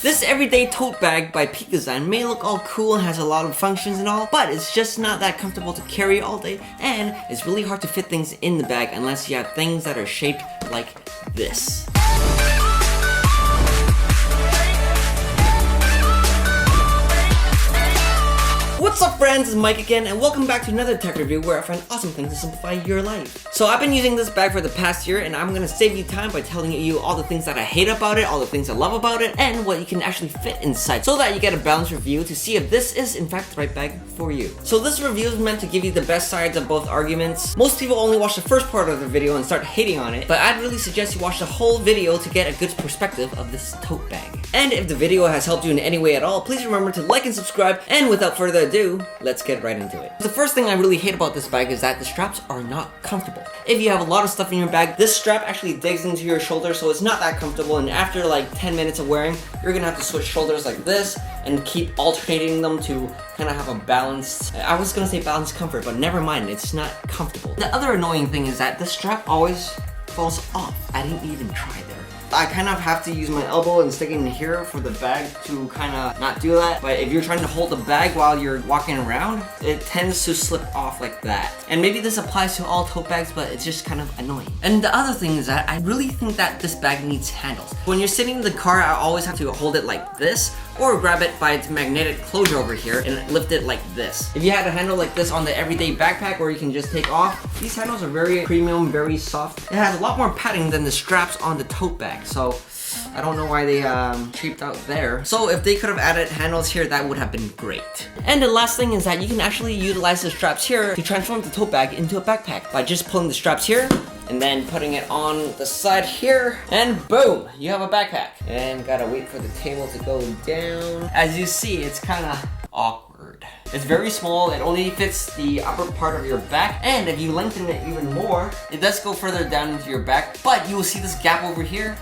This everyday tote bag by Peak Design may look all cool and has a lot of functions and all, but it's just not that comfortable to carry all day, and it's really hard to fit things in the bag unless you have things that are shaped like this. What's up friends, it's Mike again, and welcome back to another tech review where I find awesome things to simplify your life. So I've been using this bag for the past year, and I'm gonna save you time by telling you all the things that I hate about it, all the things I love about it, and what you can actually fit inside, so that you get a balanced review to see if this is in fact the right bag for you. So this review is meant to give you the best sides of both arguments. Most people only watch the first part of the video and start hating on it, but I'd really suggest you watch the whole video to get a good perspective of this tote bag. And if the video has helped you in any way at all, please remember to like and subscribe, and without further ado, let's get right into it. The first thing I really hate about this bag is that the straps are not comfortable. If you have a lot of stuff in your bag, this strap actually digs into your shoulder, so it's not that comfortable, and after like 10 minutes of wearing, you're gonna have to switch shoulders like this and keep alternating them to kind of have a balanced, I was gonna say balanced comfort, but never mind, it's not comfortable. The other annoying thing is that the strap always falls off. I didn't even try there. I kind of have to use my elbow and stick it in here for the bag to kind of not do that. But if you're trying to hold the bag while you're walking around, it tends to slip off like that. And maybe this applies to all tote bags, but it's just kind of annoying. And the other thing is that I really think that this bag needs handles. When you're sitting in the car, I always have to hold it like this, or grab it by its magnetic closure over here and lift it like this. If you had a handle like this on the everyday backpack where you can just take off, these handles are very premium, very soft. It has a lot more padding than the straps on the tote bag, so I don't know why they cheaped out there. So if they could have added handles here, that would have been great. And the last thing is that you can actually utilize the straps here to transform the tote bag into a backpack by just pulling the straps here and then putting it on the side here, and boom, you have a backpack. And gotta wait for the table to go down. As you see, it's kind of awkward. It's very small, it only fits the upper part of your back, and if you lengthen it even more, it does go further down into your back, but you will see this gap over here.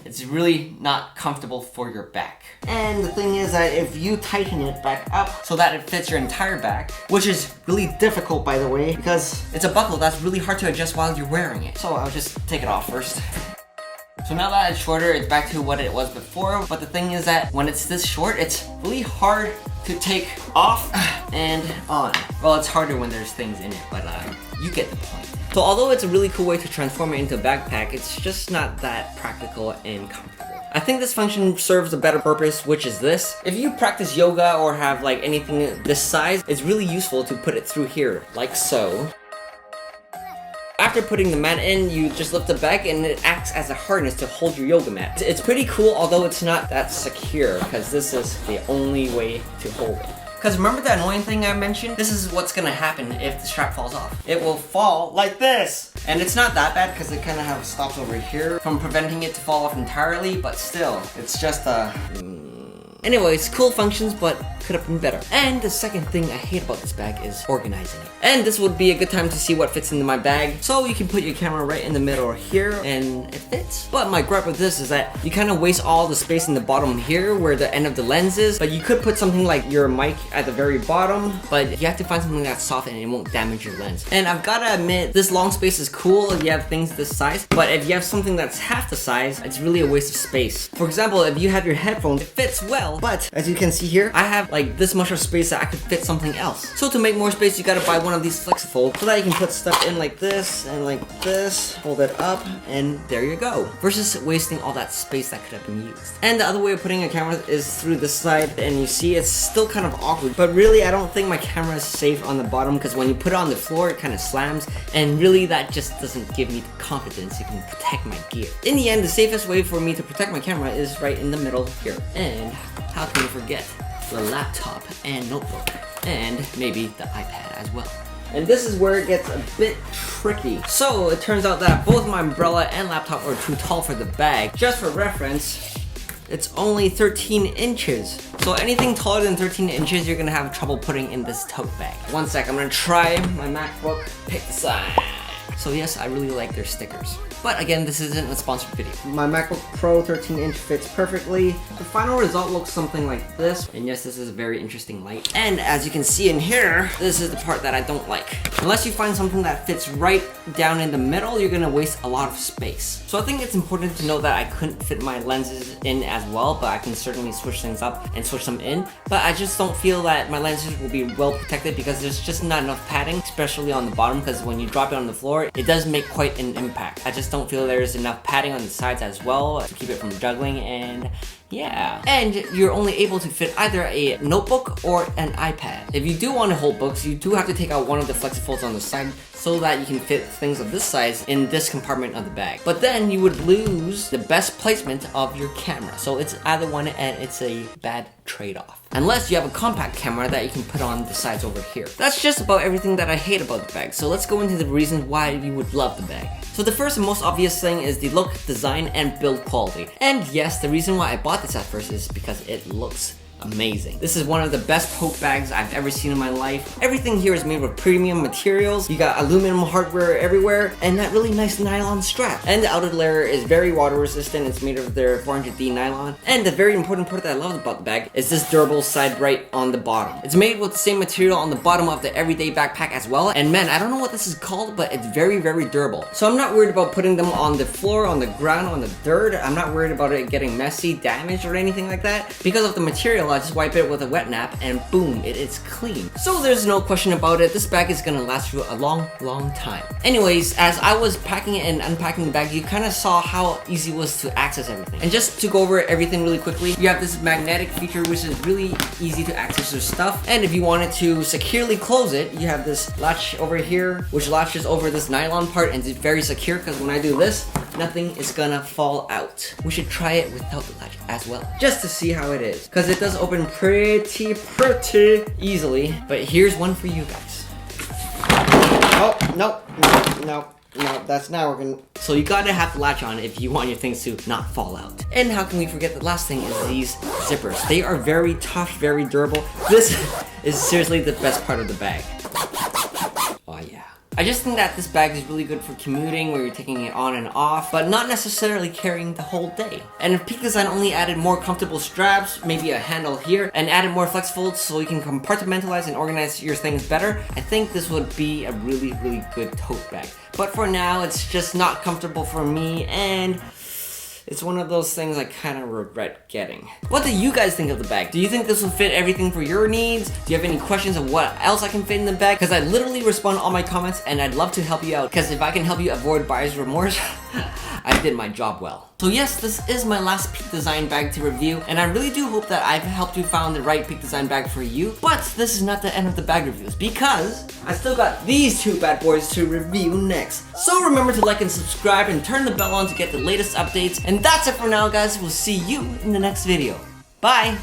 It's really not comfortable for your back. And the thing is that if you tighten it back up so that it fits your entire back, which is really difficult by the way, because it's a buckle that's really hard to adjust while you're wearing it. So I'll just take it off first. So now that it's shorter, it's back to what it was before, but the thing is that when it's this short, it's really hard to take off and on. Well, it's harder when there's things in it, but you get the point. So although it's a really cool way to transform it into a backpack, it's just not that practical and comfortable. I think this function serves a better purpose, which is this. If you practice yoga or have like anything this size, it's really useful to put it through here, like so. After putting the mat in, you just lift the bag and it acts as a harness to hold your yoga mat. It's pretty cool, although it's not that secure, because this is the only way to hold it. Because remember the annoying thing I mentioned? This is what's gonna happen if the strap falls off. It will fall like this. And it's not that bad because it kind of have stops over here from preventing it to fall off entirely, but still, it's just a... Anyways, cool functions, but could have been better. And the second thing I hate about this bag is organizing it. And this would be a good time to see what fits into my bag. So you can put your camera right in the middle here and it fits. But my gripe with this is that you kind of waste all the space in the bottom here where the end of the lens is. But you could put something like your mic at the very bottom, but you have to find something that's soft and it won't damage your lens. And I've gotta admit, this long space is cool if you have things this size, but if you have something that's half the size, it's really a waste of space. For example, if you have your headphones, it fits well, but as you can see here, I have like this much of space that I could fit something else. So to make more space, you gotta buy one of these Flexifold so that you can put stuff in like this and like this, hold it up, and there you go. Versus wasting all that space that could have been used. And the other way of putting a camera is through this side, and you see it's still kind of awkward, but really I don't think my camera is safe on the bottom because when you put it on the floor, it kind of slams, and really that just doesn't give me the confidence it can protect my gear. In the end, the safest way for me to protect my camera is right in the middle here. And how can you forget the laptop and notebook, and maybe the iPad as well. And this is where it gets a bit tricky. So it turns out that both my umbrella and laptop are too tall for the bag. Just for reference, it's only 13 inches. So anything taller than 13 inches, you're gonna have trouble putting in this tote bag. One sec, I'm gonna try my MacBook. Pick the side. So yes, I really like their stickers. But again, this isn't a sponsored video. My MacBook Pro 13-inch fits perfectly. The final result looks something like this. And yes, this is a very interesting light. And as you can see in here, this is the part that I don't like. Unless you find something that fits right down in the middle, you're gonna waste a lot of space. So I think it's important to know that I couldn't fit my lenses in as well, but I can certainly switch things up and switch them in. But I just don't feel that my lenses will be well protected because there's just not enough padding, especially on the bottom, because when you drop it on the floor, it does make quite an impact. I just don't feel there's enough padding on the sides as well to keep it from juggling, and yeah. And you're only able to fit either a notebook or an iPad. If you do want to hold books, you do have to take out one of the flexifolds on the side so that you can fit things of this size in this compartment of the bag. But then you would lose the best placement of your camera. So it's either one and it's a bad trade-off. Unless you have a compact camera that you can put on the sides over here. That's just about everything that I hate about the bag. So let's go into the reasons why you would love the bag. So the first and most obvious thing is the look, design, and build quality. And yes, the reason why I bought this at first is because it looks amazing. This is one of the best tote bags I've ever seen in my life. Everything here is made with premium materials. You got aluminum hardware everywhere and that really nice nylon strap. And the outer layer is very water resistant. It's made of their 400D nylon. And the very important part that I love about the bag is this durable side right on the bottom. It's made with the same material on the bottom of the everyday backpack as well. And man, I don't know what this is called, but it's very, very durable. So I'm not worried about putting them on the floor, on the ground, on the dirt. I'm not worried about it getting messy, damaged, or anything like that. Because of the material, I just wipe it with a wet nap and boom, it is clean. So there's no question about it. This bag is gonna last you a long, long time. Anyways, as I was packing it and unpacking the bag, you kind of saw how easy it was to access everything. And just to go over everything really quickly, you have this magnetic feature which is really easy to access your stuff. And if you wanted to securely close it, you have this latch over here which latches over this nylon part and it's very secure because when I do this, nothing is gonna fall out. We should try it without the latch as well, just to see how it is, because it does open pretty easily. But here's one for you guys. Oh, no, that's not working. So you gotta have the latch on if you want your things to not fall out. And how can we forget the last thing is these zippers. They are very tough, very durable. This is seriously the best part of the bag. Oh yeah. I just think that this bag is really good for commuting where you're taking it on and off, but not necessarily carrying the whole day. And if Peak Design only added more comfortable straps, maybe a handle here, and added more flexifolds so you can compartmentalize and organize your things better, I think this would be a really, really good tote bag. But for now, it's just not comfortable for me, and it's one of those things I kind of regret getting. What do you guys think of the bag? Do you think this will fit everything for your needs? Do you have any questions of what else I can fit in the bag? Because I literally respond to all my comments and I'd love to help you out. Because if I can help you avoid buyer's remorse, I did my job well. So yes, this is my last Peak Design bag to review, and I really do hope that I've helped you find the right Peak Design bag for you. But this is not the end of the bag reviews, because I still got these two bad boys to review next. So remember to like and subscribe and turn the bell on to get the latest updates. And that's it for now, guys. We'll see you in the next video. Bye!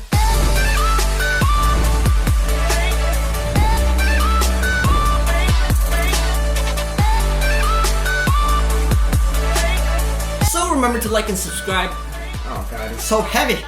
Remember to like and subscribe. Oh god, it's so heavy.